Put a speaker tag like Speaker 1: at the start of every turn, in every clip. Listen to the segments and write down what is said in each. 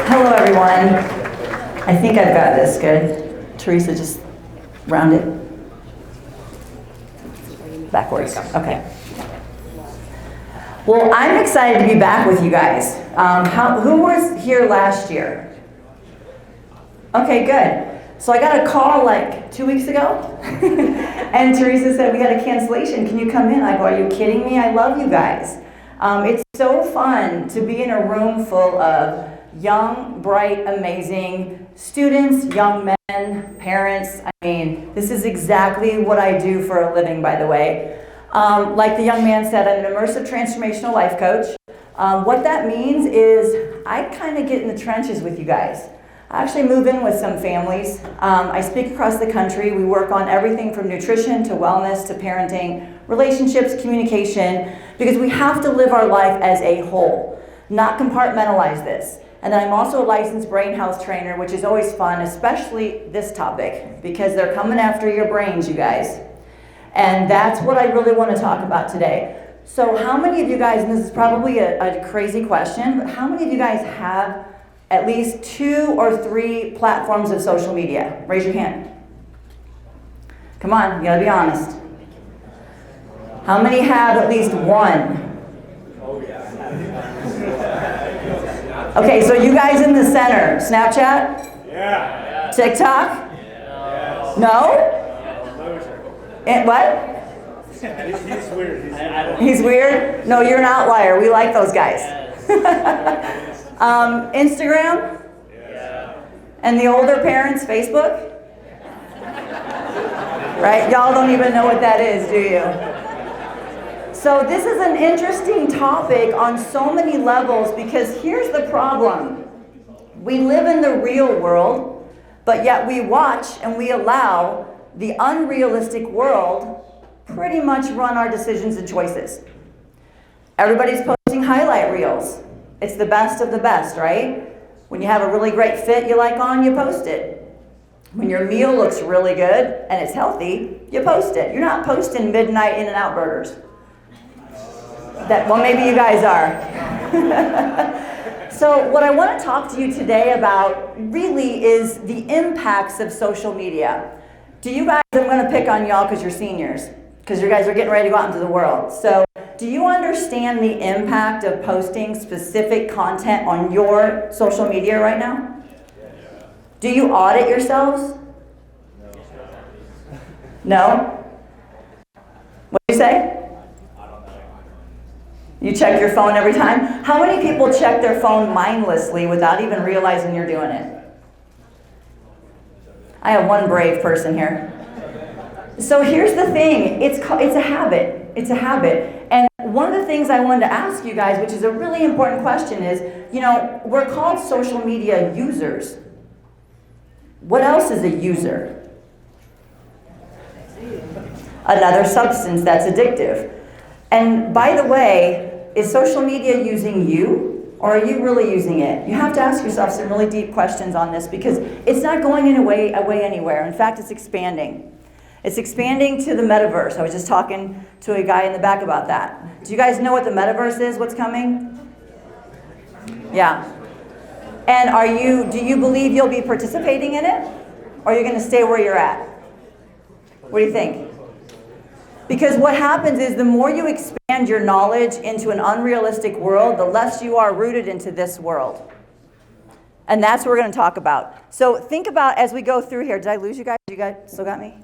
Speaker 1: Hello, everyone. I think I've got this good. Teresa, just round it backwards. Okay. Well, I'm excited to be back with you guys. Who was here last year? Okay, good. So I got a call like 2 weeks ago, and Teresa said, we got a cancellation. Can you come in? I go, are you kidding me? I love you guys. It's so fun to be in a room full of young, bright, amazing students, young men, parents. I mean, this is exactly what I do for a living, by the way. Like the young man said, I'm an immersive transformational life coach. What that means is I kind of get in the trenches with you guys. I actually move in with some families. I speak across the country. We work on everything from nutrition to wellness to parenting, relationships, communication, because we have to live our life as a whole, not compartmentalize this. And then I'm also a licensed brain health trainer, which is always fun, especially this topic, because they're coming after your brains, you guys. And that's what I really want to talk about today. So how many of you guys, and this is probably a crazy question, but how many of you guys have at least 2 or 3 platforms of social media? Raise your hand. Come on, you gotta be honest. How many have at least 1? Okay, so you guys in the center, Snapchat? Yeah. TikTok? Yeah. No? And what?
Speaker 2: He's weird.
Speaker 1: He's weird? No, you're an outlier. We like those guys. Instagram? Yeah. And the older parents, Facebook? Right? Y'all don't even know what that is, do you? So this is an interesting topic on so many levels, because here's the problem. We live in the real world, but yet we watch and we allow the unrealistic world pretty much run our decisions and choices. Everybody's posting highlight reels. It's the best of the best, right? When you have a really great fit you like on, you post it. When your meal looks really good and it's healthy, you post it. You're not posting midnight In-N-Out burgers. Well, maybe you guys are. So what I want to talk to you today about really is the impacts of social media. Do you guys, I'm going to pick on y'all because you're seniors, because you guys are getting ready to go out into the world. So do you understand the impact of posting specific content on your social media right now? Do you audit yourselves? No? What do you say? You check your phone every time? How many people check their phone mindlessly without even realizing you're doing it? I have one brave person here. So here's the thing, it's a habit. It's a habit. And one of the things I wanted to ask you guys, which is a really important question, is, we're called social media users. What else is a user? Another substance that's addictive. And by the way, is social media using you, or are you really using it? You have to ask yourself some really deep questions on this, because it's not going away anywhere. In fact, it's expanding. It's expanding to the metaverse. I was just talking to a guy in the back about that. Do you guys know what the metaverse is, what's coming? Yeah. And do you believe you'll be participating in it? Or are you going to stay where you're at? What do you think? Because what happens is the more you expand your knowledge into an unrealistic world, the less you are rooted into this world. And that's what we're going to talk about. So think about as we go through here. Did I lose you guys? You guys still got me?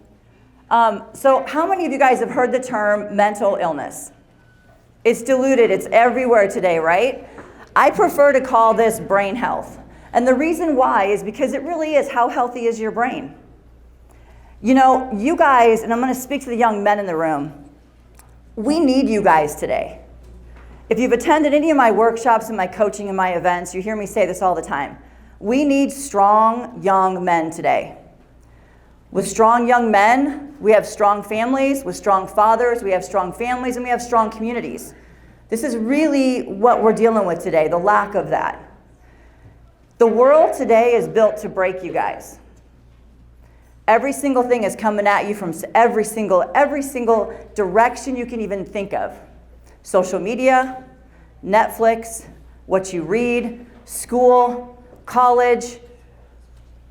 Speaker 1: So how many of you guys have heard the term mental illness? It's diluted. It's everywhere today, right? I prefer to call this brain health. And the reason why is because it really is, how healthy is your brain? You guys, and I'm going to speak to the young men in the room, we need you guys today. If you've attended any of my workshops and my coaching and my events, you hear me say this all the time. We need strong young men today. With strong young men, we have strong families. With strong fathers, we have strong families, and we have strong communities. This is really what we're dealing with today, the lack of that. The world today is built to break you guys. Every single thing is coming at you from every single direction you can even think of. Social media, Netflix, what you read, school, college,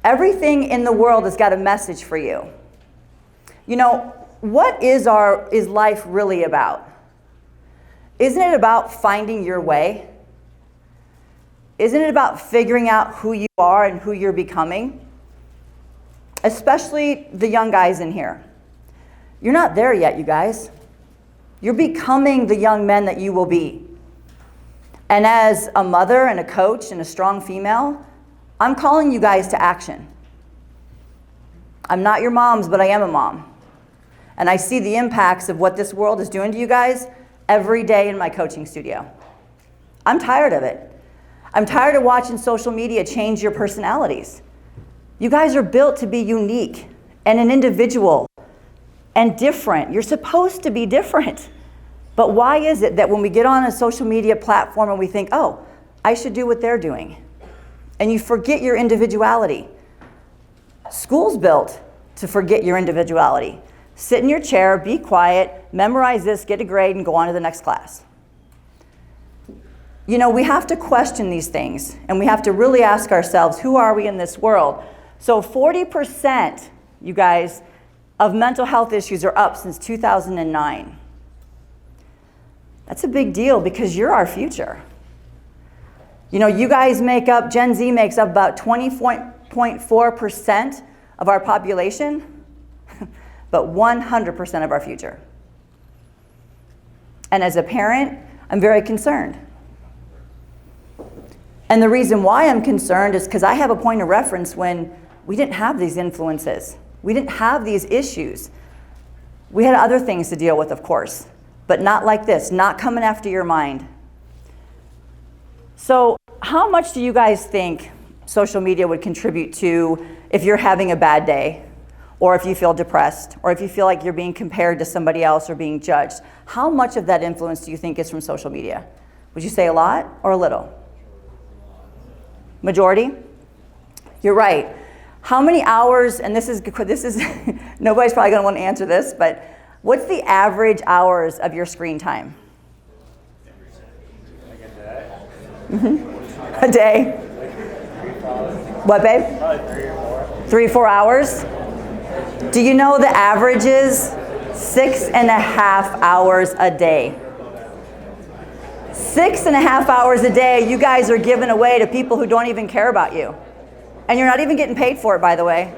Speaker 1: everything in the world has got a message for you. You know, what is life really about? Isn't it about finding your way? Isn't it about figuring out who you are and who you're becoming? Especially the young guys in here. You're not there yet, you guys. You're becoming the young men that you will be. And as a mother and a coach and a strong female, I'm calling you guys to action. I'm not your moms, but I am a mom. And I see the impacts of what this world is doing to you guys every day in my coaching studio. I'm tired of it. I'm tired of watching social media change your personalities. You guys are built to be unique and an individual and different. You're supposed to be different. But why is it that when we get on a social media platform and we think, oh, I should do what they're doing, and you forget your individuality? School's built to forget your individuality. Sit in your chair, be quiet, memorize this, get a grade, and go on to the next class. You know, we have to question these things, and we have to really ask ourselves, who are we in this world? So 40%, you guys, of mental health issues are up since 2009. That's a big deal because you're our future. You know, you guys make up, Gen Z makes up about 20.4% of our population, but 100% of our future. And as a parent, I'm very concerned. And the reason why I'm concerned is because I have a point of reference when we didn't have these influences. We didn't have these issues. We had other things to deal with, of course, but not like this, not coming after your mind. So how much do you guys think social media would contribute to if you're having a bad day, or if you feel depressed, or if you feel like you're being compared to somebody else or being judged? How much of that influence do you think is from social media? Would you say a lot or a little? Majority? You're right. How many hours, and this is nobody's probably going to want to answer this, but what's the average hours of your screen time? A day. What, babe?
Speaker 2: Probably 3 or 4.
Speaker 1: 3 or 4 hours? Do you know the average is 6.5 hours a day? 6.5 hours a day you guys are giving away to people who don't even care about you. And you're not even getting paid for it, by the way.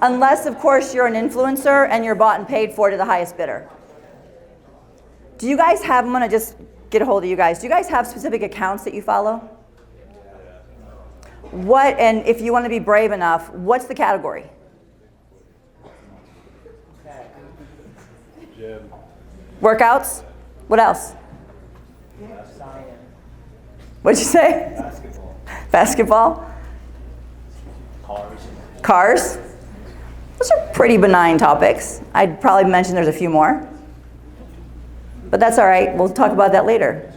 Speaker 1: Unless, of course, you're an influencer and you're bought and paid for to the highest bidder. Do you guys have, I'm going to just get a hold of you guys. Do you guys have specific accounts that you follow? What, and if you want to be brave enough, what's the category?
Speaker 2: Gym.
Speaker 1: Workouts? What else? What'd you say?
Speaker 2: Basketball.
Speaker 1: Basketball?
Speaker 2: Cars.
Speaker 1: Cars? Those are pretty benign topics. I'd probably mention there's a few more. But that's all right. We'll talk about that later.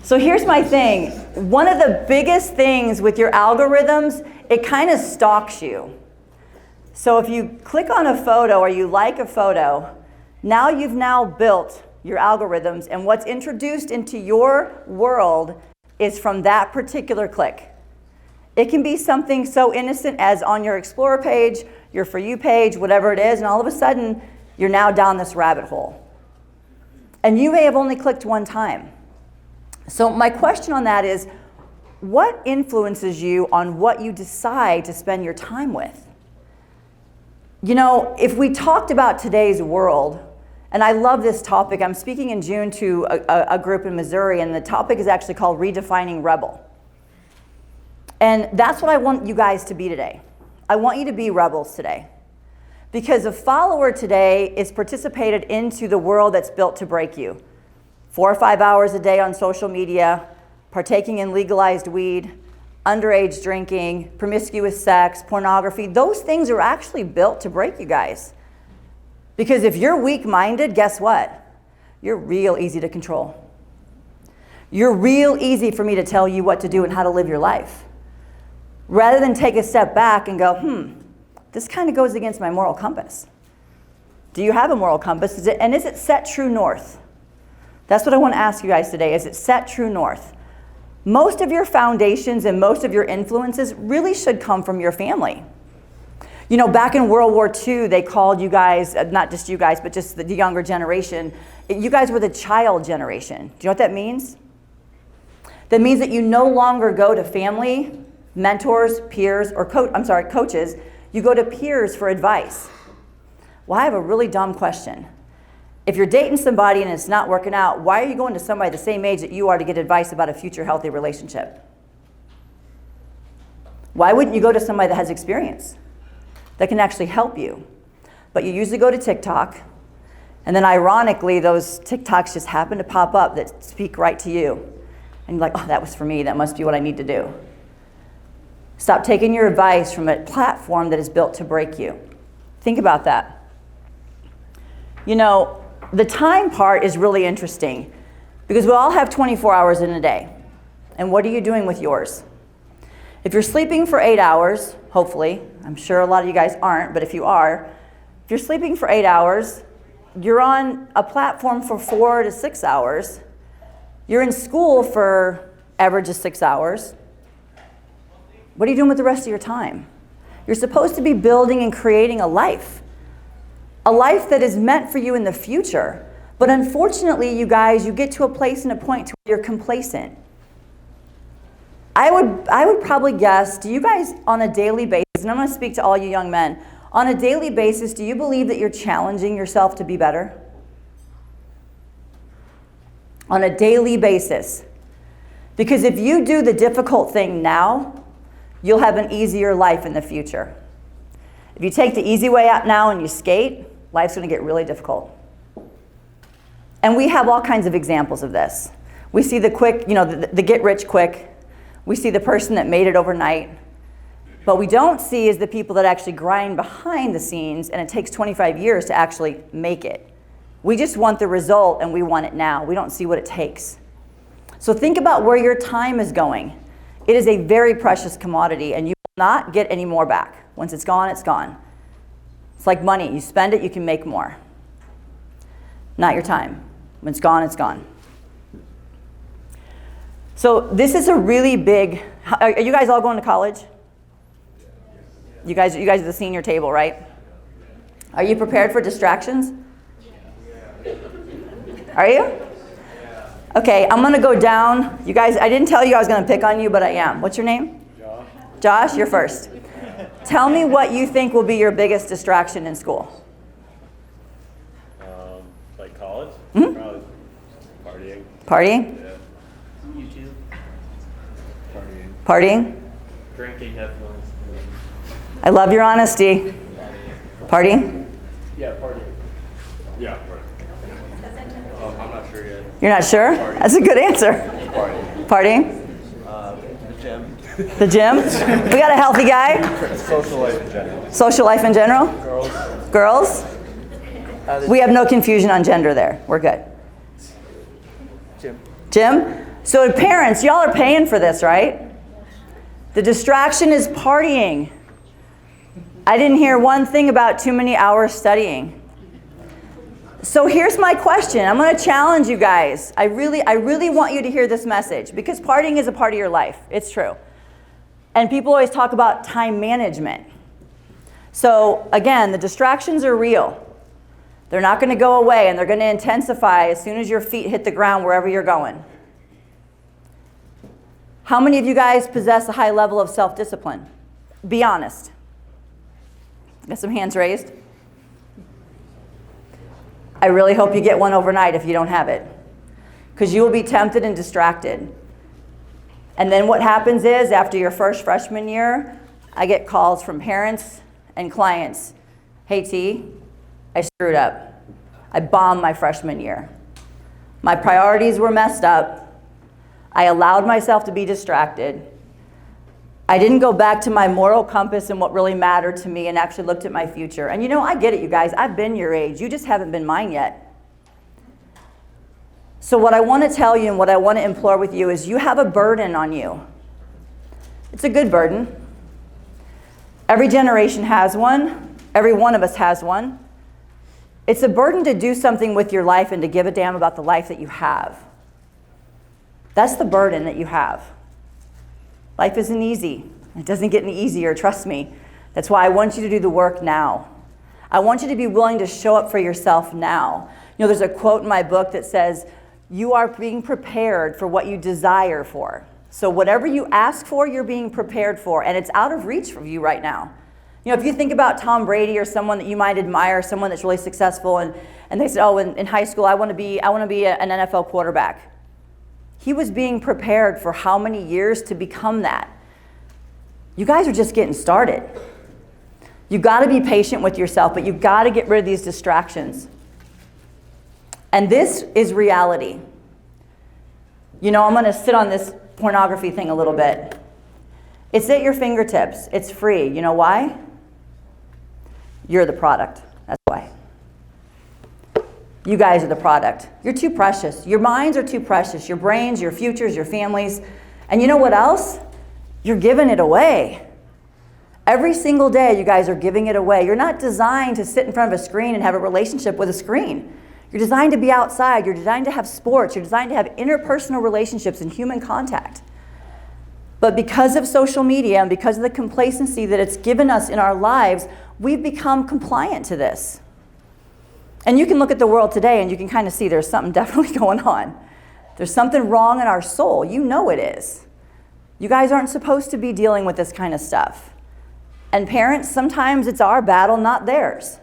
Speaker 1: So here's my thing. One of the biggest things with your algorithms, it kind of stalks you. So if you click on a photo or you like a photo, now you've now built your algorithms, and what's introduced into your world is from that particular click. It can be something so innocent as on your Explorer page, your For You page, whatever it is, and all of a sudden, you're now down this rabbit hole. And you may have only clicked one time. So my question on that is, what influences you on what you decide to spend your time with? You know, if we talked about today's world, and I love this topic. I'm speaking in June to a group in Missouri, and the topic is actually called Redefining Rebel. And that's what I want you guys to be today. I want you to be rebels today. Because a follower today is participated into the world that's built to break you. 4 or 5 hours a day on social media, partaking in legalized weed, underage drinking, promiscuous sex, pornography. Those things are actually built to break you guys. Because if you're weak-minded, guess what? You're real easy to control. You're real easy for me to tell you what to do and how to live your life. Rather than take a step back and go, this kind of goes against my moral compass. Do you have a moral compass? Is it set true north? That's what I want to ask you guys today. Is it set true north? most of your foundations and most of your influences really should come from your family. You know, back in World War II, they called you guys, not just you guys, but just the younger generation, you guys were the child generation. Do you know what that means? That means that you no longer go to family, mentors, peers, or coaches. You go to peers for advice. Well, I have a really dumb question. If you're dating somebody and it's not working out, why are you going to somebody the same age that you are to get advice about a future healthy relationship? Why wouldn't you go to somebody that has experience, that can actually help you? But you usually go to TikTok, and then ironically, those TikToks just happen to pop up that speak right to you. And you're like, oh, that was for me. That must be what I need to do. Stop taking your advice from a platform that is built to break you. Think about that. You know, the time part is really interesting because we all have 24 hours in a day. And what are you doing with yours? If you're sleeping for 8 hours, hopefully, I'm sure a lot of you guys aren't, but if you are, if you're sleeping for 8 hours, you're on a platform for 4 to 6 hours. You're in school for average of 6 hours. What are you doing with the rest of your time? You're supposed to be building and creating a life that is meant for you in the future. But unfortunately, you guys, you get to a place and a point where you're complacent. I would probably guess, do you guys on a daily basis, and I'm going to speak to all you young men, on a daily basis, do you believe that you're challenging yourself to be better? On a daily basis. Because if you do the difficult thing now, you'll have an easier life in the future. If you take the easy way out now and you skate, life's going to get really difficult. And we have all kinds of examples of this. We see the quick, you know, the get rich quick. We see the person that made it overnight. But we don't see is the people that actually grind behind the scenes, and it takes 25 years to actually make it. We just want the result, and we want it now. We don't see what it takes. So think about where your time is going. It is a very precious commodity, and you will not get any more back. Once it's gone, it's gone. It's like money. You spend it, you can make more. Not your time. When it's gone, it's gone. So this is a really big, are you guys all going to college? You guys are the senior table, right? Are you prepared for distractions? Are you? Okay, I'm gonna go down. You guys, I didn't tell you I was gonna pick on you, but I am. What's your name?
Speaker 2: Josh.
Speaker 1: Josh, you're first. Tell me what you think will be your biggest distraction in school.
Speaker 2: Like college?
Speaker 1: Mm-hmm.
Speaker 2: Probably partying.
Speaker 1: Partying?
Speaker 2: Yeah. YouTube. Partying.
Speaker 1: Partying?
Speaker 2: Drinking headphones.
Speaker 1: I love your honesty. Partying?
Speaker 2: Yeah, partying. Yeah, partying. I'm not sure yet.
Speaker 1: You're not sure?
Speaker 2: Partying.
Speaker 1: That's a good answer.
Speaker 2: Partying.
Speaker 1: Partying?
Speaker 2: The gym.
Speaker 1: The gym? We got a healthy guy?
Speaker 2: Social life in general.
Speaker 1: Social life in general?
Speaker 2: Girls.
Speaker 1: Girls? We have no confusion on gender there. We're good.
Speaker 2: Gym.
Speaker 1: Jim? So parents, y'all are paying for this, right? The distraction is partying. I didn't hear one thing about too many hours studying. So here's my question. I'm going to challenge you guys. I really want you to hear this message because partying is a part of your life. It's true. And people always talk about time management. So again, the distractions are real. They're not going to go away, and they're going to intensify as soon as your feet hit the ground wherever you're going. How many of you guys possess a high level of self-discipline? Be honest. Got some hands raised? I really hope you get one overnight if you don't have it, because you will be tempted and distracted. And then what happens is, after your first freshman year, I get calls from parents and clients. Hey T, I screwed up. I bombed my freshman year. My priorities were messed up. I allowed myself to be distracted. I didn't go back to my moral compass and what really mattered to me and actually looked at my future. And you know, I get it, you guys. I've been your age. You just haven't been mine yet. So what I want to tell you and what I want to implore with you is you have a burden on you. It's a good burden. Every generation has one. Every one of us has one. It's a burden to do something with your life and to give a damn about the life that you have. That's the burden that you have. Life isn't easy. It doesn't get any easier, trust me. That's why I want you to do the work now. I want you to be willing to show up for yourself now. You know, there's a quote in my book that says, you are being prepared for what you desire for. So whatever you ask for, you're being prepared for, and it's out of reach for you right now. You know, if you think about Tom Brady or someone that you might admire, someone that's really successful, and they said, oh, in high school, I want to be an NFL quarterback. He was being prepared for how many years to become that? You guys are just getting started. You got to be patient with yourself, but you got to get rid of these distractions. And this is reality. You know, I'm going to sit on this pornography thing a little bit. It's at your fingertips. It's free. You know why? You're the product. That's why. You guys are the product. You're too precious. Your minds are too precious. Your brains, your futures, your families. And you know what else? You're giving it away. Every single day, you guys are giving it away. You're not designed to sit in front of a screen and have a relationship with a screen. You're designed to be outside. You're designed to have sports. You're designed to have interpersonal relationships and human contact. But because of social media and because of the complacency that it's given us in our lives, we've become compliant to this. And you can look at the world today and you can kind of see there's something definitely going on. There's something wrong in our soul. You know it is. You guys aren't supposed to be dealing with this kind of stuff. And parents, sometimes it's our battle, not theirs.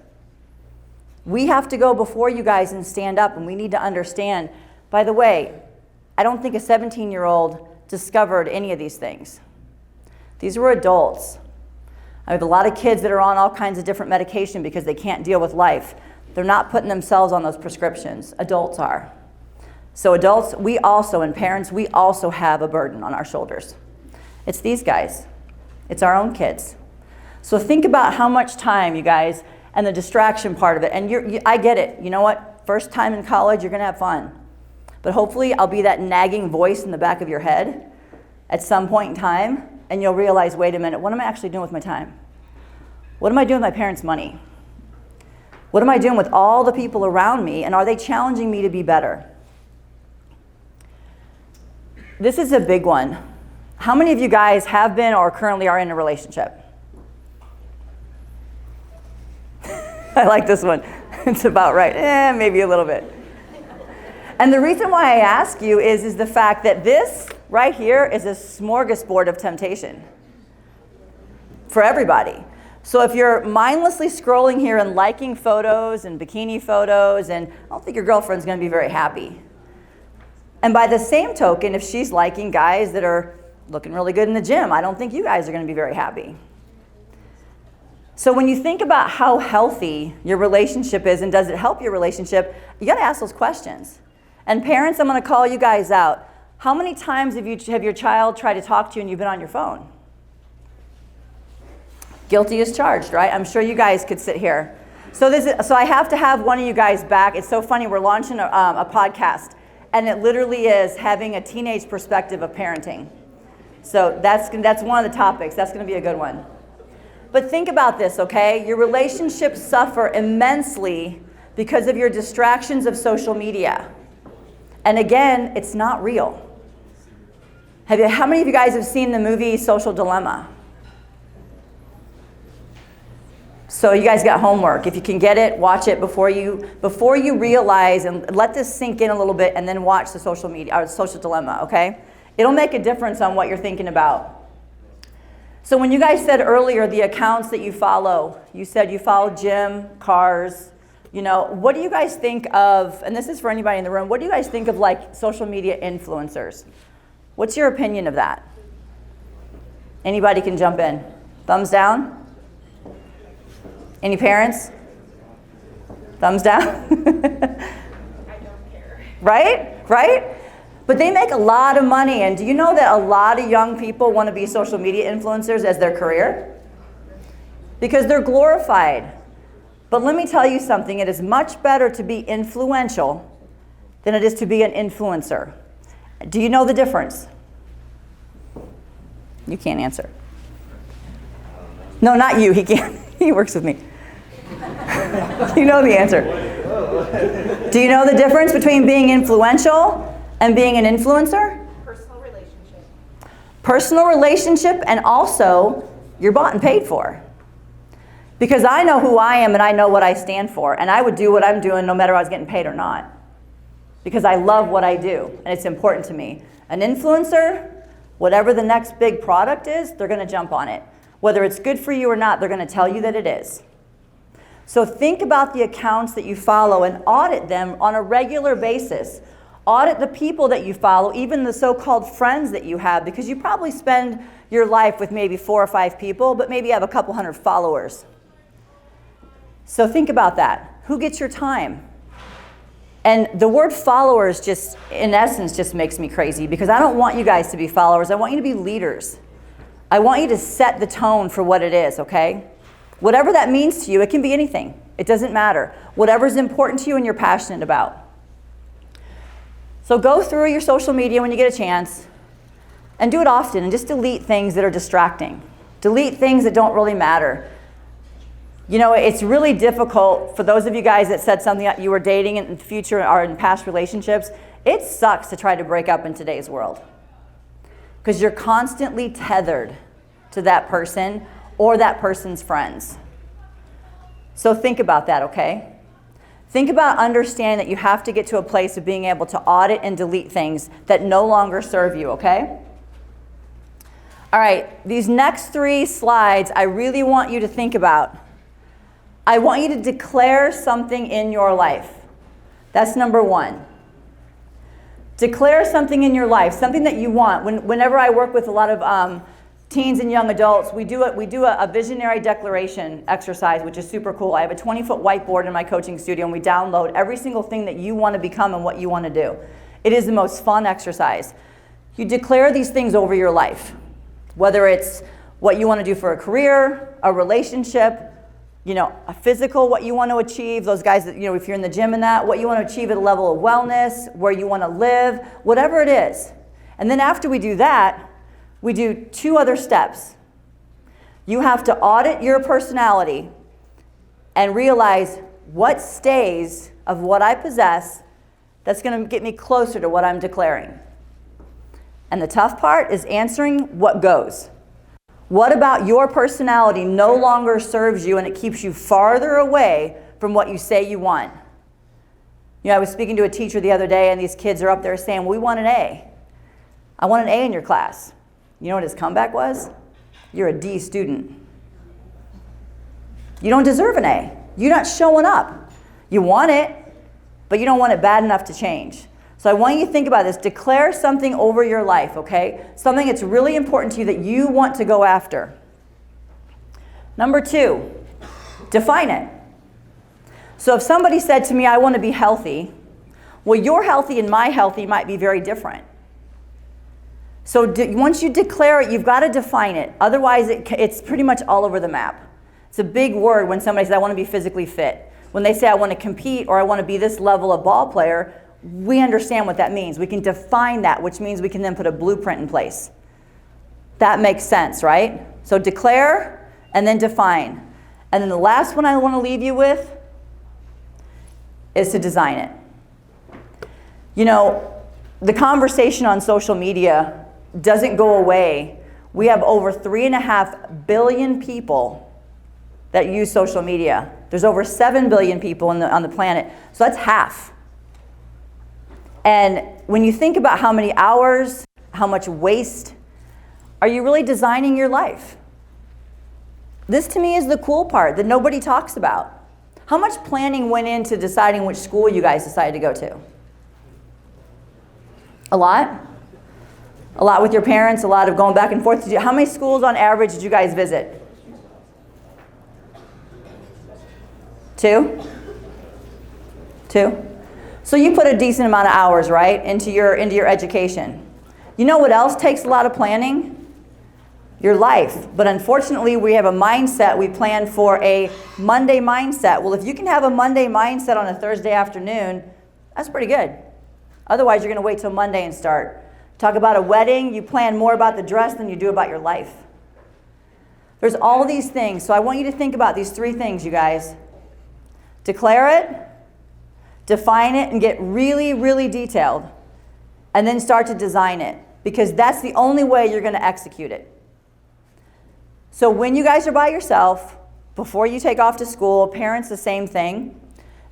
Speaker 1: We have to go before you guys and stand up, and we need to understand. By the way, I don't think a 17-year-old discovered any of these things. These were adults. I have a lot of kids that are on all kinds of different medication because they can't deal with life. They're not putting themselves on those prescriptions. Adults are. So adults, we also, and parents, we also have a burden on our shoulders. It's these guys. It's our own kids. So think about how much time, you guys, and the distraction part of it. And I get it. You know what? First time in college, you're going to have fun. But hopefully, I'll be that nagging voice in the back of your head at some point in time, and you'll realize, wait a minute, what am I actually doing with my time? What am I doing with my parents' money? What am I doing with all the people around me, and are they challenging me to be better? This is a big one. How many of you guys have been or currently are in a relationship? I like this one. It's about right. Maybe a little bit. And the reason why I ask you is the fact that this right here is a smorgasbord of temptation for everybody. So if you're mindlessly scrolling here and liking photos and bikini photos, and I don't think your girlfriend's going to be very happy. And by the same token, if she's liking guys that are looking really good in the gym, I don't think you guys are going to be very happy. So when you think about how healthy your relationship is and does it help your relationship, you got to ask those questions. And parents, I'm going to call you guys out. How many times have your child tried to talk to you and you've been on your phone? Guilty as charged, right? I'm sure you guys could sit here. So I have to have one of you guys back. It's so funny. We're launching a podcast, and it literally is having a teenage perspective of parenting. So that's one of the topics. That's going to be a good one. But think about this, okay? Your relationships suffer immensely because of your distractions of social media. And again, it's not real. How many of you guys have seen the movie Social Dilemma? So you guys got homework. If you can get it, watch it before you realize, and let this sink in a little bit, and then watch the Social Dilemma, okay? It'll make a difference on what you're thinking about. So when you guys said earlier the accounts that you follow, you said you follow gym, cars, what do you guys think of, and this is for anybody in the room, what do you guys think of like social media influencers? What's your opinion of that? Anybody can jump in. Thumbs down? Any parents? Thumbs down?
Speaker 3: I don't care.
Speaker 1: Right? But they make a lot of money, and do you know that a lot of young people want to be social media influencers as their career? Because they're glorified. But let me tell you something, it is much better to be influential than it is to be an influencer. Do you know the difference? You can't answer. No, not you, he can't. He works with me. You know the answer. Do you know the difference between being influential and being an influencer?
Speaker 3: Personal relationship.
Speaker 1: Personal relationship, and also you're bought and paid for. Because I know who I am and I know what I stand for, and I would do what I'm doing no matter if I was getting paid or not. Because I love what I do, and it's important to me. An influencer, whatever the next big product is, they're gonna jump on it. Whether it's good for you or not, they're gonna tell you that it is. So think about the accounts that you follow and audit them on a regular basis. Audit the people that you follow, even the so-called friends that you have, because you probably spend your life with maybe 4 or 5 people, but maybe you have a couple hundred followers. So think about that. Who gets your time? And the word followers just, in essence, just makes me crazy, because I don't want you guys to be followers. I want you to be leaders. I want you to set the tone for what it is, okay? Whatever that means to you, it can be anything. It doesn't matter. Whatever's important to you and you're passionate about. So go through your social media when you get a chance, and do it often, and just delete things that are distracting. Delete things that don't really matter. You know, it's really difficult for those of you guys that said something that you were dating in the future or in past relationships. It sucks to try to break up in today's world, because you're constantly tethered to that person or that person's friends. So think about that, okay? Think about understanding that you have to get to a place of being able to audit and delete things that no longer serve you, okay? All right, these next 3 slides I really want you to think about. I want you to declare something in your life. That's number 1. Declare something in your life, something that you want. Whenever I work with a lot of teens and young adults, we do a visionary declaration exercise, which is super cool. I have a 20-foot whiteboard in my coaching studio, and we download every single thing that you want to become and what you want to do. It is the most fun exercise. You declare these things over your life, whether it's what you want to do for a career, a relationship, you know, a physical, what you want to achieve, those guys that, you know, if you're in the gym and that, what you want to achieve at a level of wellness, where you want to live, whatever it is. And then after we do that, we do 2 other steps. You have to audit your personality and realize what stays of what I possess that's going to get me closer to what I'm declaring. And the tough part is answering what goes. What about your personality no longer serves you and it keeps you farther away from what you say you want? You know, I was speaking to a teacher the other day, and these kids are up there saying, well, we want an A. I want an A in your class. You know what his comeback was? You're a D student. You don't deserve an A. You're not showing up. You want it, but you don't want it bad enough to change. So I want you to think about this. Declare something over your life, okay? Something that's really important to you that you want to go after. Number 2, define it. So if somebody said to me, I want to be healthy, well, your healthy and my healthy might be very different. So once you declare it, you've got to define it. Otherwise, it's pretty much all over the map. It's a big word when somebody says, I want to be physically fit. When they say, I want to compete, or I want to be this level of ball player, we understand what that means. We can define that, which means we can then put a blueprint in place. That makes sense, right? So declare and then define. And then the last one I want to leave you with is to design it. You know, the conversation on social media doesn't go away. We have over 3.5 billion people that use social media. There's over 7 billion people on the planet, so that's half. And when you think about how many hours, how much waste, are you really designing your life? This to me is the cool part that nobody talks about. How much planning went into deciding which school you guys decided to go to? A lot? A lot with your parents, a lot of going back and forth. How many schools on average did you guys visit? 2? 2? So you put a decent amount of hours, right, into your education. You know what else takes a lot of planning? Your life. But unfortunately, we have a mindset. We plan for a Monday mindset. Well, if you can have a Monday mindset on a Thursday afternoon, that's pretty good. Otherwise, you're going to wait till Monday and start. Talk about a wedding, you plan more about the dress than you do about your life. There's all these things. So I want you to think about these 3 things, you guys. Declare it, define it, and get really, really detailed. And then start to design it. because that's the only way you're going to execute it. So when you guys are by yourself, before you take off to school, parents, the same thing.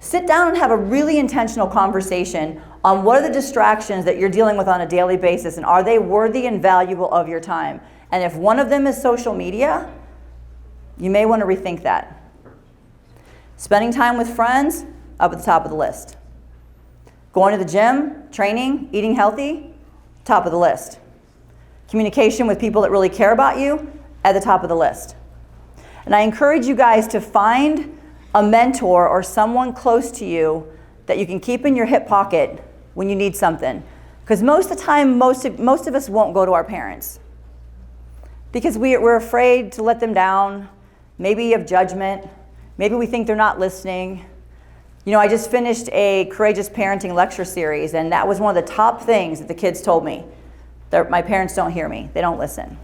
Speaker 1: Sit down and have a really intentional conversation on what are the distractions that you're dealing with on a daily basis, and are they worthy and valuable of your time? And if one of them is social media, you may want to rethink that. Spending time with friends, up at the top of the list. Going to the gym, training, eating healthy, top of the list. Communication with people that really care about you, at the top of the list. And I encourage you guys to find a mentor or someone close to you that you can keep in your hip pocket when you need something. Because most of the time, most of us won't go to our parents. Because we're afraid to let them down, maybe of judgment, maybe we think they're not listening. You know, I just finished a courageous parenting lecture series, and that was one of the top things that the kids told me. My parents don't hear me, they don't listen.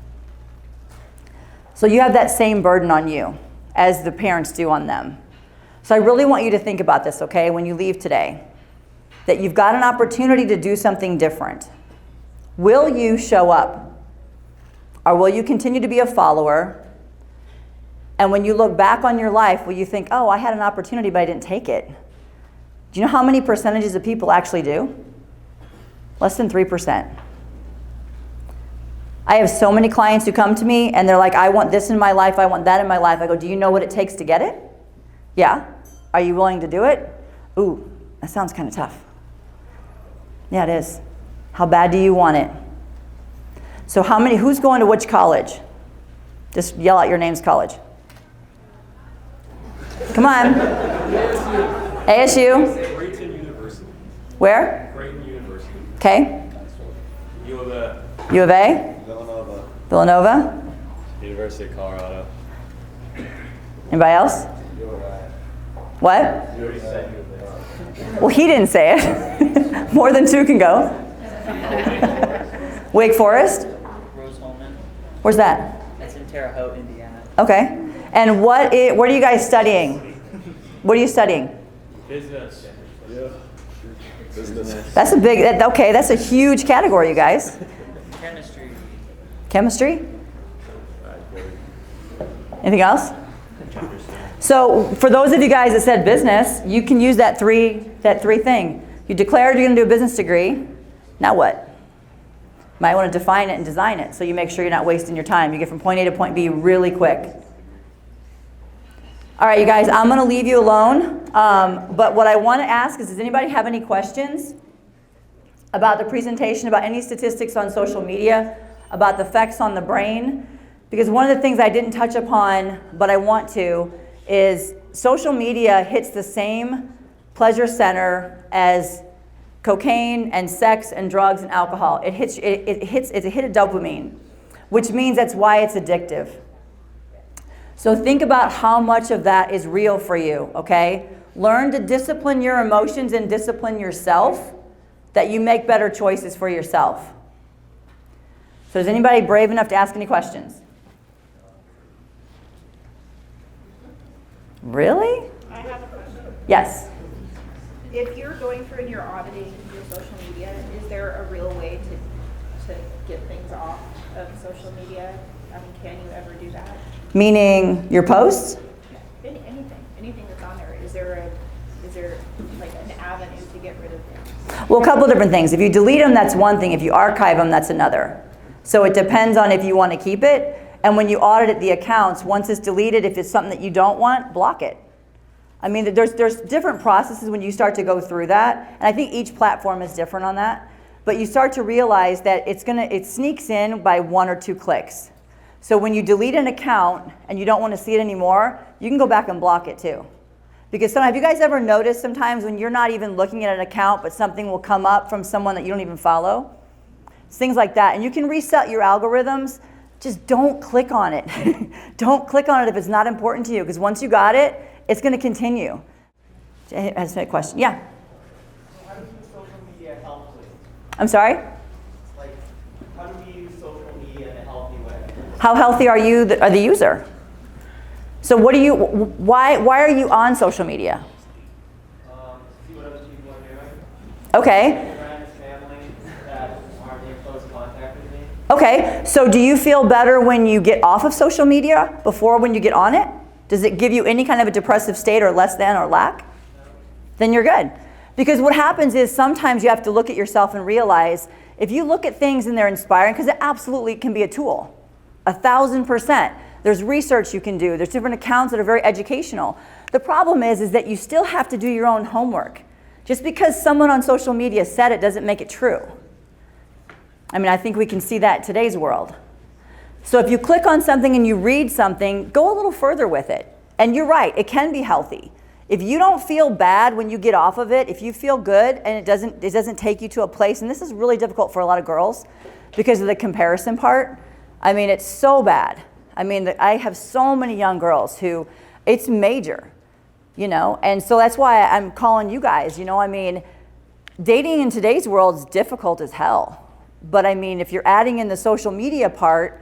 Speaker 1: So you have that same burden on you as the parents do on them. So I really want you to think about this, okay, when you leave today, that you've got an opportunity to do something different. Will you show up? Or will you continue to be a follower? And when you look back on your life, will you think, oh, I had an opportunity, but I didn't take it? Do you know how many percentages of people actually do? Less than 3%. I have so many clients who come to me and they're like, I want this in my life, I want that in my life. I go, do you know what it takes to get it? Yeah. Are you willing to do it? Ooh, that sounds kind of tough. Yeah, it is. How bad do you want it? So who's going to which college? Just yell out your name's college. Come on. ASU.
Speaker 2: Creighton University.
Speaker 1: Where?
Speaker 2: Creighton University.
Speaker 1: Okay.
Speaker 2: U of A.
Speaker 1: U of A? Villanova?
Speaker 2: University of Colorado.
Speaker 1: Anybody else? What? Well, he didn't say it. More than two can go. Wake Forest?
Speaker 4: Rose-Hulman.
Speaker 1: Where's that?
Speaker 4: That's in Terre Haute, Indiana.
Speaker 1: Okay. And what are you guys studying? What are you studying?
Speaker 2: Business. Yeah. Business.
Speaker 1: That's that's a huge category, you guys.
Speaker 4: Chemistry.
Speaker 1: Chemistry? Anything else? So for those of you guys that said business, you can use that three thing. You declared you're going to do a business degree. Now what? Might want to define it and design it so you make sure you're not wasting your time. You get from point A to point B really quick. All right, you guys, I'm going to leave you alone. But what I want to ask is, does anybody have any questions about the presentation, about any statistics on social media, about the effects on the brain? Because one of the things I didn't touch upon, but I want to, is social media hits the same pleasure center as cocaine and sex and drugs and alcohol. It's a hit of dopamine, which means that's why it's addictive. So think about how much of that is real for you, okay? Learn to discipline your emotions and discipline yourself, that you make better choices for yourself. So is anybody brave enough to ask any questions? Really?
Speaker 3: I have a question.
Speaker 1: Yes.
Speaker 3: If you're going through and you're auditing your social media, is there a real way to get things off of social media? I mean, can you ever do that?
Speaker 1: Meaning your posts?
Speaker 3: Anything that's on there. Is there like an avenue to get rid of things?
Speaker 1: Well, a couple of different things. If you delete them, that's one thing. If you archive them, that's another. So it depends on if you want to keep it. And when you audit the accounts, once it's deleted, if it's something that you don't want, block it. I mean, there's different processes when you start to go through that. And I think each platform is different on that. But you start to realize that it sneaks in by 1 or 2 clicks. So when you delete an account and you don't want to see it anymore, you can go back and block it too. Because have you guys ever noticed sometimes when you're not even looking at an account, but something will come up from someone that you don't even follow? It's things like that. And you can reset your algorithms. Just don't click on it. Don't click on it if it's not important to you, because once you got it, it's going to continue. Has a question? Yeah?
Speaker 5: How do we use social media healthily?
Speaker 1: I'm sorry?
Speaker 5: Like, how do we use social media in a healthy way?
Speaker 1: How healthy are you, the user? So why are you on social media?
Speaker 5: See what other people are doing.
Speaker 1: Okay.
Speaker 5: Friends, family that aren't in close contact with
Speaker 1: Okay, so do you feel better when you get off of social media before when you get on it? Does it give you any kind of a depressive state or less than or lack? Then you're good. Because what happens is sometimes you have to look at yourself and realize if you look at things and they're inspiring, because it absolutely can be a tool, 1,000%. There's research you can do. There's different accounts that are very educational. The problem is that you still have to do your own homework. Just because someone on social media said it doesn't make it true. I mean, I think we can see that in today's world. So if you click on something and you read something, go a little further with it. And you're right, it can be healthy. If you don't feel bad when you get off of it, if you feel good and it doesn't take you to a place, and this is really difficult for a lot of girls because of the comparison part. I mean, it's so bad. I mean, I have so many young girls who, it's major, you know? And so that's why I'm calling you guys, you know? I mean, dating in today's world is difficult as hell. But I mean, if you're adding in the social media part,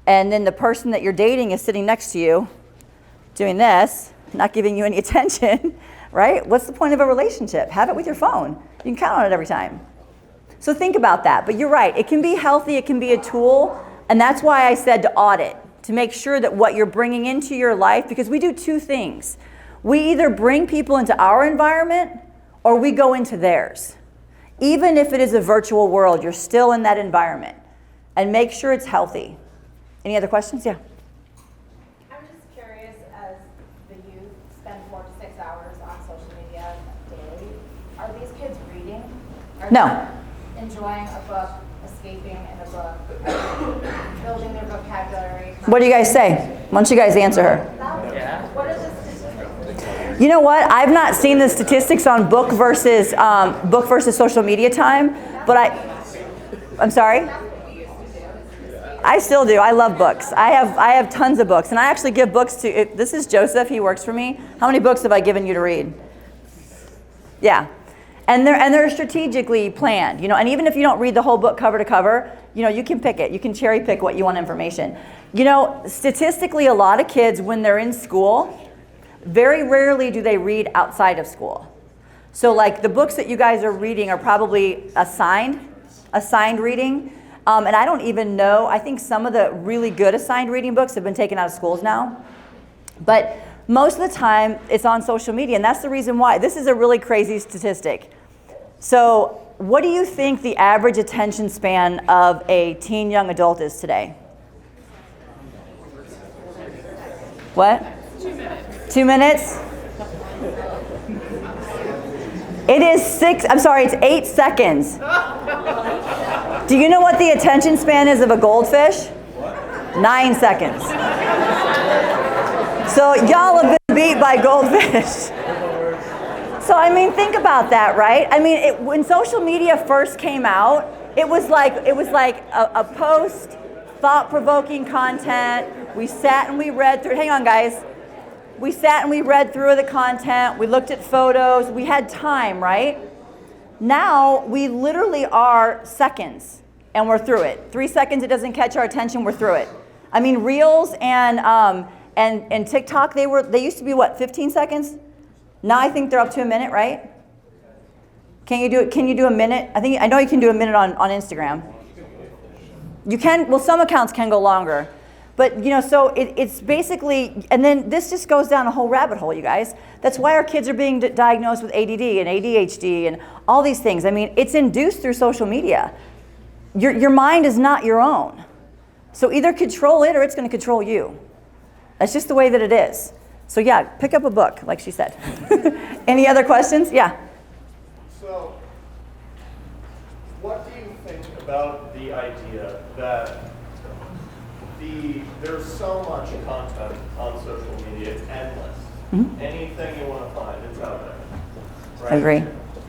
Speaker 1: and then the person that you're dating is sitting next to you doing this, not giving you any attention, right? What's the point of a relationship? Have it with your phone. You can count on it every time. So think about that. But you're right, it can be healthy, it can be a tool, and that's why I said to audit, to make sure that what you're bringing into your life, because we do two things. We either bring people into our environment or we go into theirs. Even if it is a virtual world, you're still in that environment. And make sure it's healthy. Any other questions? Yeah.
Speaker 6: I'm just curious, as the youth spend 4 to 6 hours on social media daily, are these kids reading? Are
Speaker 1: No.
Speaker 6: they enjoying a book, escaping in a book, building their vocabulary?
Speaker 1: What do you guys say? Why don't you guys answer her?
Speaker 4: Yeah.
Speaker 6: What are the statistics?
Speaker 1: You know what? I've not seen the statistics on book versus social media time, but I'm sorry? I still do. I love books. I have tons of books, and I actually give books to, this is Joseph, he works for me. How many books have I given you to read? Yeah. And they're strategically planned, you know, and even if you don't read the whole book cover to cover, you know, you can pick it. You can cherry pick what you want information. You know, statistically, a lot of kids, when they're in school, very rarely do they read outside of school. So like the books that you guys are reading are probably assigned reading. And I don't even know, I think some of the really good assigned reading books have been taken out of schools now. But most of the time, it's on social media, and that's the reason why. This is a really crazy statistic. So what do you think the average attention span of a teen young adult is today? What? 2 minutes. 2 minutes? It is it's 8 seconds. Do you know what the attention span is of a goldfish? 9 seconds. So y'all have been beat by goldfish. So I mean, think about that, right? I mean, when social media first came out, it was like a post, thought-provoking content. We sat and we read through. Hang on, guys. We sat and we read through the content. We looked at photos. We had time, right? Now we literally are seconds, and we're through it. 3 seconds, it doesn't catch our attention. We're through it. I mean, Reels and TikTok, they used to be what, 15 seconds? Now I think they're up to a minute, right? Can you do a minute? I know you can do a minute on Instagram. You can, well, some accounts can go longer. But, you know, so it's basically, and then this just goes down a whole rabbit hole, you guys. That's why our kids are being diagnosed with ADD and ADHD and all these things. I mean, it's induced through social media. Your mind is not your own. So either control it or it's going to control you. That's just the way that it is. So yeah, pick up a book, like she said. Any other questions? Yeah.
Speaker 2: So, what do you think about the idea that there's so much content on social media, it's endless. Mm-hmm. Anything you want to find, it's out there. Right?
Speaker 1: I agree.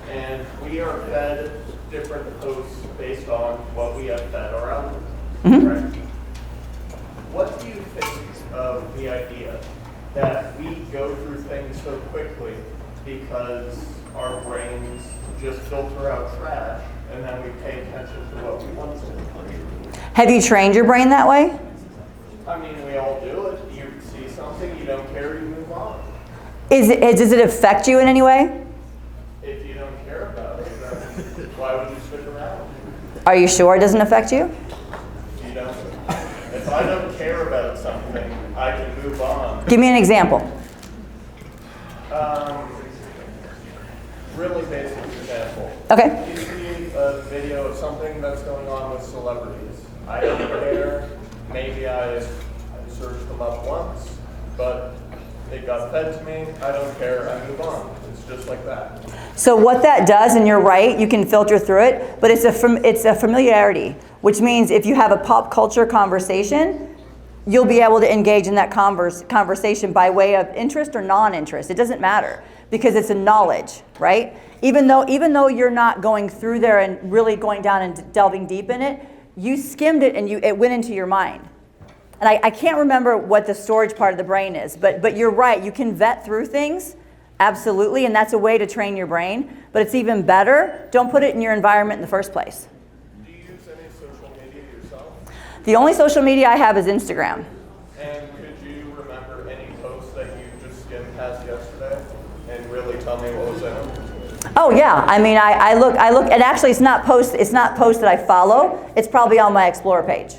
Speaker 2: And we are fed different posts based on what we have fed our algorithm. Mm-hmm. Right? What do you think of the idea that we go through things so quickly because our brains just filter out trash and then we pay attention to what we want to?
Speaker 1: Have you trained your brain that way?
Speaker 2: I mean, we all do it. You see something, you don't care, you move on.
Speaker 1: Does it affect you in any way?
Speaker 2: If you don't care about it, then why would you stick around?
Speaker 1: Are you sure it doesn't affect you?
Speaker 2: If I don't care about something, I can move on.
Speaker 1: Give me an example.
Speaker 2: Really basic example.
Speaker 1: Okay.
Speaker 2: You see a video of something that's going on with celebrities. I don't care. Maybe I searched them up once, but it got fed to me. I don't care. I move on. It's just like that.
Speaker 1: So what that does, and you're right, you can filter through it, but it's a familiarity, which means if you have a pop culture conversation, you'll be able to engage in that conversation by way of interest or non-interest. It doesn't matter because it's a knowledge, right? Even though you're not going through there and really going down and delving deep in it, you skimmed it and it went into your mind. And I can't remember what the storage part of the brain is, but you're right, you can vet through things, absolutely, and that's a way to train your brain. But it's even better, don't put it in your environment in the first place.
Speaker 2: Do you use any social media yourself?
Speaker 1: The only social media I have is Instagram.
Speaker 2: And could you remember any posts that you just skimmed past yesterday and really tell me what was in them?
Speaker 1: Oh yeah, I mean, I look, and actually it's not posts that I follow, it's probably on my Explorer page.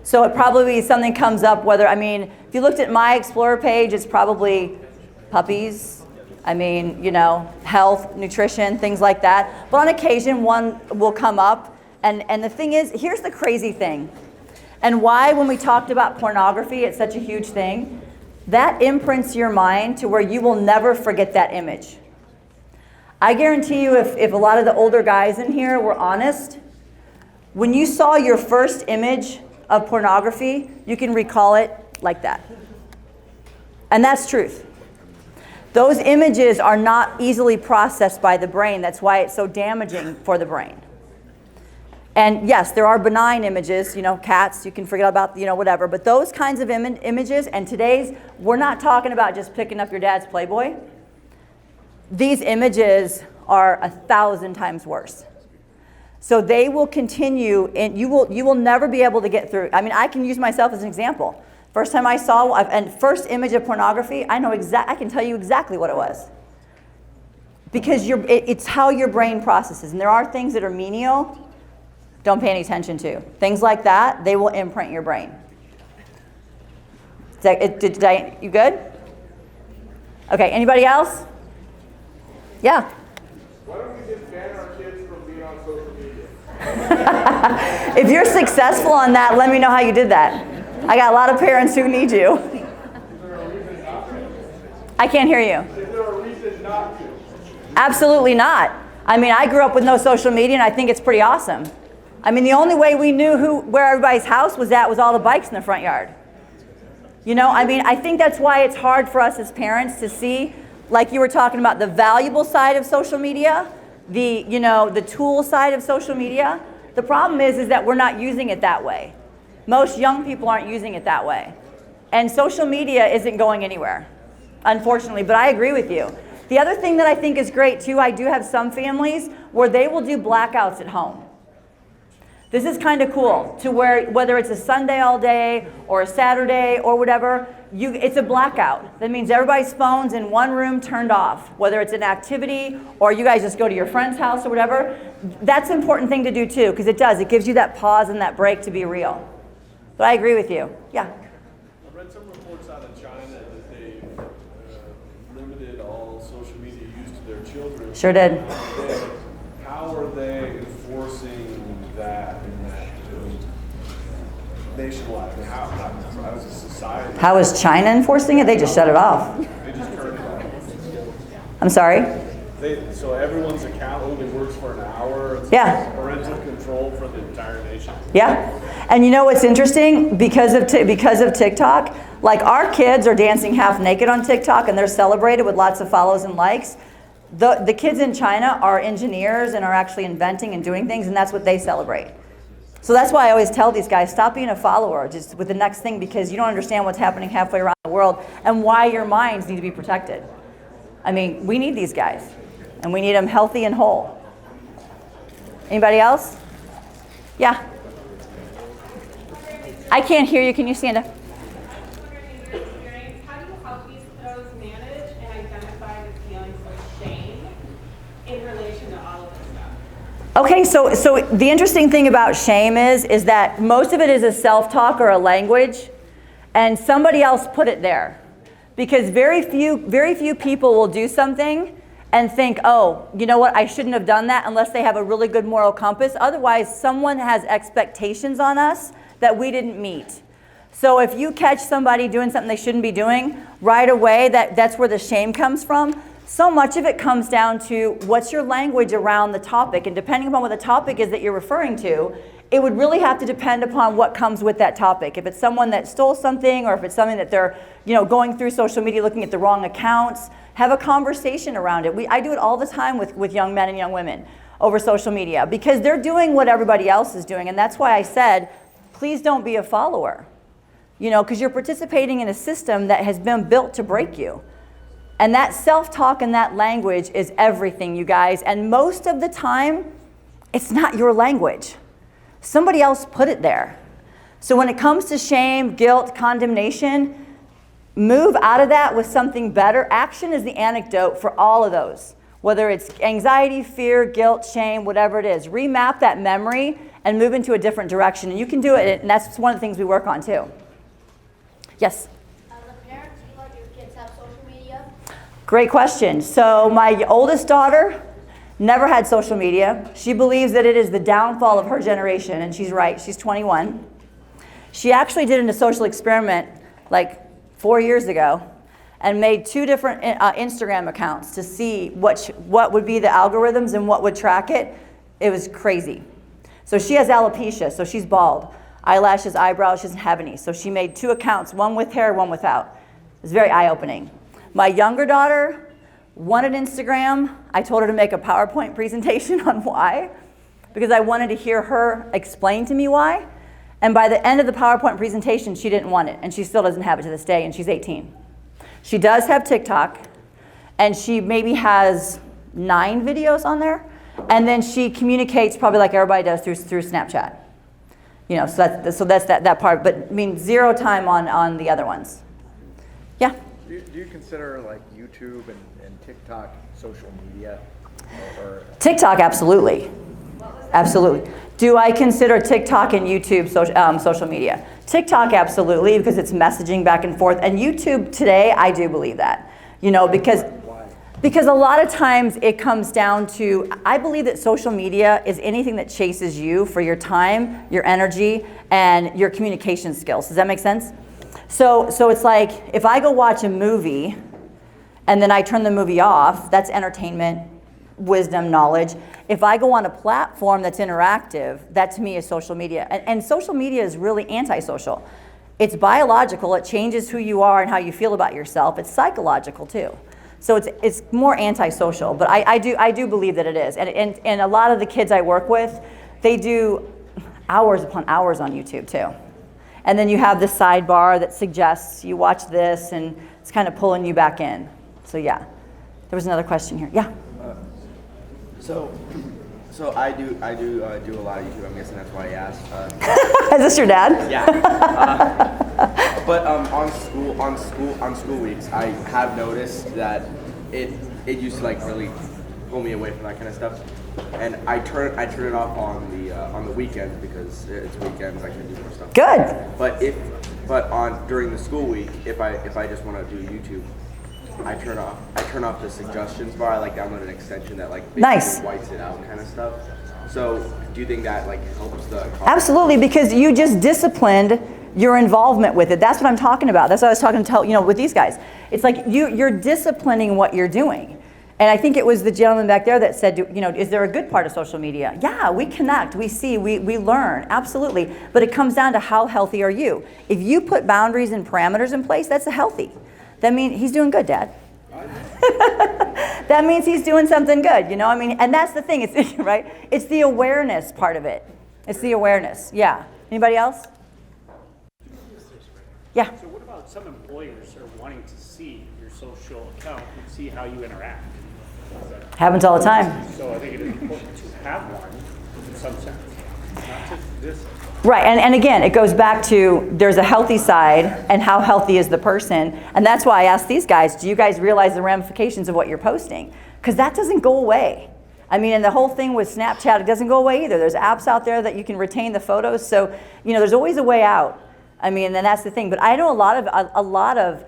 Speaker 1: So it probably something comes up if you looked at my Explorer page, it's probably puppies, health, nutrition, things like that. But on occasion, one will come up, and the thing is, here's the crazy thing, and why when we talked about pornography, it's such a huge thing, that imprints your mind to where you will never forget that image. I guarantee you if a lot of the older guys in here were honest, when you saw your first image of pornography, you can recall it like that. And that's truth. Those images are not easily processed by the brain. That's why it's so damaging for the brain. And yes, there are benign images, cats, you can forget about, whatever. But those kinds of images, and we're not talking about just picking up your dad's Playboy. These images are 1,000 times worse. So they will continue, and you will never be able to get through. I can use myself as an example. First time I saw, and first image of pornography, I can tell you exactly what it was. Because it's how your brain processes. And there are things that are menial, don't pay any attention to. Things like that, they will imprint your brain. You good? Okay, anybody else? Yeah.
Speaker 2: Why don't we just ban our kids from being on social media?
Speaker 1: If you're successful on that, let me know how you did that. I got a lot of parents who need you.
Speaker 2: Is there a reason not to?
Speaker 1: I can't hear you.
Speaker 2: Is there a reason not to?
Speaker 1: Absolutely not. I grew up with no social media, and I think it's pretty awesome. The only way we knew where everybody's house was all the bikes in the front yard. I think that's why it's hard for us as parents to see, like you were talking about, the valuable side of social media, the tool side of social media. The problem is that we're not using it that way. Most young people aren't using it that way. And social media isn't going anywhere, unfortunately, but I agree with you. The other thing that I think is great too, I do have some families where they will do blackouts at home. This is kind of cool, to where whether it's a Sunday all day or a Saturday or whatever, it's a blackout. That means everybody's phone's in one room turned off, whether it's an activity or you guys just go to your friend's house or whatever. That's an important thing to do too, because it gives you that pause and that break to be real. But I agree with you. Yeah.
Speaker 7: I read some reports out of China that they limited all social media use to their children.
Speaker 1: Sure did.
Speaker 7: How are they enforcing that nationwide? How is a society?
Speaker 1: How is China enforcing it? They just shut it off.
Speaker 7: They just turned it off.
Speaker 1: I'm sorry?
Speaker 7: So everyone's account only works for an hour. It's
Speaker 1: Yeah.
Speaker 7: parental control for the entire nation.
Speaker 1: Yeah. And you know what's interesting? Because of TikTok, like our kids are dancing half naked on TikTok and they're celebrated with lots of follows and likes. The kids in China are engineers and are actually inventing and doing things, and that's what they celebrate. So that's why I always tell these guys, stop being a follower just with the next thing, because you don't understand what's happening halfway around the world and why your minds need to be protected. We need these guys, and we need them healthy and whole. Anybody else? Yeah. I can't hear you. Can you stand up?
Speaker 8: How do you help these kiddos manage and identify the feelings of shame in relation to all of this stuff?
Speaker 1: Okay, so the interesting thing about shame is that most of it is a self-talk or a language, and somebody else put it there. Because very few people will do something and think, oh, you know what, I shouldn't have done that, unless they have a really good moral compass. Otherwise, someone has expectations on us that we didn't meet. So if you catch somebody doing something they shouldn't be doing, right away, that's where the shame comes from. So much of it comes down to what's your language around the topic, and depending upon what the topic is that you're referring to, it would really have to depend upon what comes with that topic. If it's someone that stole something, or if it's something that they're going through social media looking at the wrong accounts, have a conversation around it. I do it all the time with young men and young women over social media, because they're doing what everybody else is doing, and that's why I said, please don't be a follower. Because you're participating in a system that has been built to break you. And that self-talk and that language is everything, you guys. And most of the time, it's not your language. Somebody else put it there. So when it comes to shame, guilt, condemnation, move out of that with something better. Action is the antidote for all of those. Whether it's anxiety, fear, guilt, shame, whatever it is. Remap that memory and move into a different direction. And you can do it, and that's one of the things we work on too. Yes?
Speaker 9: As a parent, do you let your kids have social media?
Speaker 1: Great question. So my oldest daughter never had social media. She believes that it is the downfall of her generation, and she's right. She's 21. She actually did a social experiment like 4 years ago and made 2 different Instagram accounts to see what would be the algorithms and what would track it. It was crazy. So she has alopecia, so she's bald. Eyelashes, eyebrows, she doesn't have any. So she made 2 accounts, one with hair, one without. It's very eye-opening. My younger daughter wanted Instagram. I told her to make a PowerPoint presentation on why, because I wanted to hear her explain to me why. And by the end of the PowerPoint presentation, she didn't want it, and she still doesn't have it to this day, and she's 18. She does have TikTok, and she maybe has 9 videos on there, and then she communicates probably like everybody does through Snapchat. So that's that part, but I mean 0 time on the other ones. Yeah?
Speaker 10: Do you consider like YouTube and TikTok social media? Or
Speaker 1: TikTok, absolutely. Absolutely. Do I consider TikTok and YouTube social media? TikTok, absolutely, because it's messaging back and forth. And YouTube today, I do believe that. Because a lot of times it comes down to, I believe that social media is anything that chases you for your time, your energy, and your communication skills. Does that make sense? So it's like, if I go watch a movie and then I turn the movie off, that's entertainment, wisdom, knowledge. If I go on a platform that's interactive, that to me is social media. And social media is really antisocial. It's biological, it changes who you are and how you feel about yourself. It's psychological too. So it's more antisocial, but I do believe that it is. And a lot of the kids I work with, they do hours upon hours on YouTube too. And then you have this sidebar that suggests you watch this, and it's kind of pulling you back in. So yeah, there was another question here. Yeah.
Speaker 11: So I do a lot of YouTube. I'm guessing that's why I asked.
Speaker 1: Is this your dad?
Speaker 11: Yeah. But on school weeks, I have noticed that it used to like really pull me away from that kind of stuff, and I turn it off on the weekends because it's weekends. I can do more stuff.
Speaker 1: Good.
Speaker 11: But during the school week, if I just want to do YouTube, I turn off the suggestions bar. I like download an extension that like basically
Speaker 1: nice.
Speaker 11: whites it out kind of stuff. So do you think that like helps the
Speaker 1: Absolutely, because you just disciplined your involvement with it. That's what I'm talking about. That's what I was talking to with these guys. It's like you're disciplining what you're doing. And I think it was the gentleman back there that said, is there a good part of social media? Yeah, we connect, we see, we learn, absolutely. But it comes down to how healthy are you? If you put boundaries and parameters in place, that's healthy. That means he's doing good, Dad. That means he's doing something good, and that's the thing, it's right? It's the awareness part of it. It's the awareness, yeah. Anybody else? Yeah.
Speaker 12: So what about some employers are wanting to see your social account and see how you interact?
Speaker 1: Happens all the time.
Speaker 12: So I think it is important to have one in some sense, not just this.
Speaker 1: Right, and again, it goes back to there's a healthy side and how healthy is the person. And that's why I asked these guys, do you guys realize the ramifications of what you're posting? Because that doesn't go away. I mean, and the whole thing with Snapchat, it doesn't go away either. There's apps out there that you can retain the photos. So, there's always a way out. I mean, and that's the thing. But I know a lot of,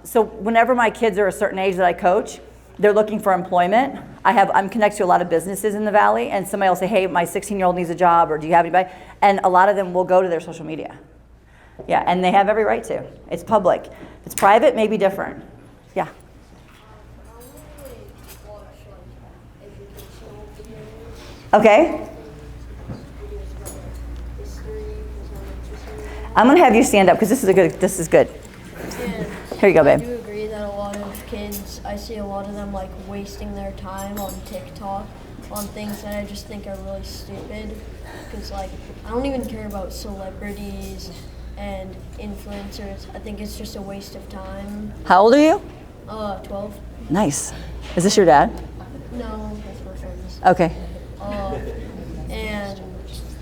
Speaker 1: so whenever my kids are a certain age that I coach, they're looking for employment. I'm connected to a lot of businesses in the Valley, and somebody will say, hey, my 16-year-old needs a job, or do you have anybody? And a lot of them will go to their social media. Yeah, and they have every right to. It's public. If it's private, maybe different. Yeah. Okay. I'm gonna have you stand up because this is good. Here you go, babe.
Speaker 13: I do agree that a lot of kids, I see a lot of them like wasting their time on TikTok on things that I just think are really stupid. Because like, I don't even care about celebrities and influencers. I think it's just a waste of time.
Speaker 1: How old are you?
Speaker 13: 12.
Speaker 1: Nice. Is this your dad?
Speaker 13: No, that's my friend's.
Speaker 1: Okay.
Speaker 13: And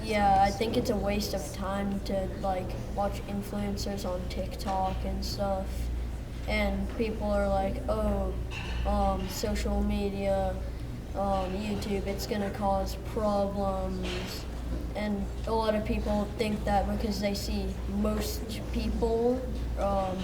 Speaker 13: yeah, I think it's a waste of time to like watch influencers on TikTok and stuff. And people are like, oh, social media, YouTube, it's gonna cause problems. And a lot of people think that because they see most people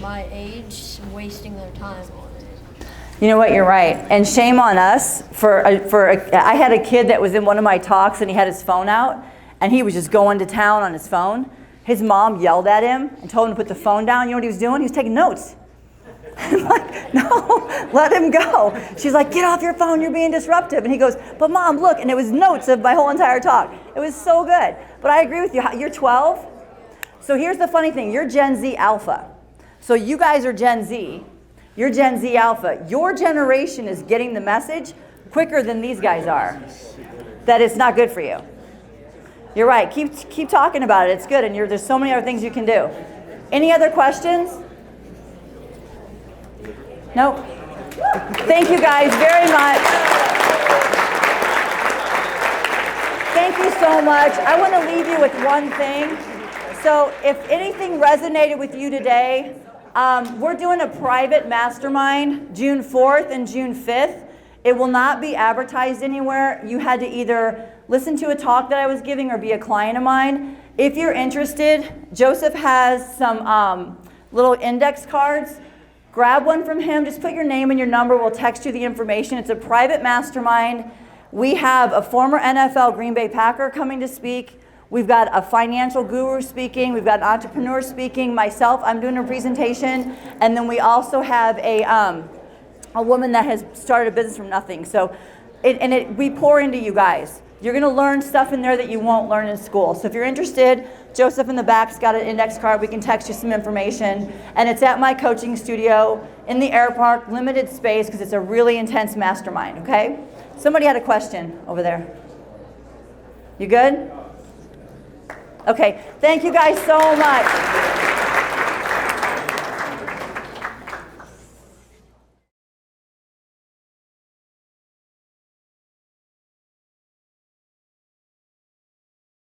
Speaker 13: my age wasting their time on it.
Speaker 1: You know what, you're right. And shame on us I had a kid that was in one of my talks and he had his phone out and he was just going to town on his phone. His mom yelled at him and told him to put the phone down. You know what he was doing? He was taking notes. I'm like, no, let him go. She's like, get off your phone, you're being disruptive. And he goes, but Mom, look. And it was notes of my whole entire talk. It was so good. But I agree with you. You're 12. So here's the funny thing. You're Gen Z Alpha. So you guys are Gen Z. You're Gen Z Alpha. Your generation is getting the message quicker than these guys are. That it's not good for you. You're right. Keep talking about it. It's good. And there's so many other things you can do. Any other questions? Nope. Thank you guys very much. Thank you so much. I want to leave you with one thing. So if anything resonated with you today, we're doing a private mastermind June 4th and June 5th. It will not be advertised anywhere. You had to either listen to a talk that I was giving or be a client of mine. If you're interested, Joseph has some little index cards. Grab one from him. Just put your name and your number. We'll text you the information. It's a private mastermind. We have a former NFL Green Bay Packer coming to speak. We've got a financial guru speaking. We've got an entrepreneur speaking. Myself, I'm doing a presentation. And then we also have a woman that has started a business from nothing. So we pour into you guys. You're going to learn stuff in there that you won't learn in school. So if you're interested, Joseph in the back's got an index card. We can text you some information. And it's at my coaching studio in the air park, limited space, because it's a really intense mastermind, okay? Somebody had a question over there. You good? Okay, thank you guys so much.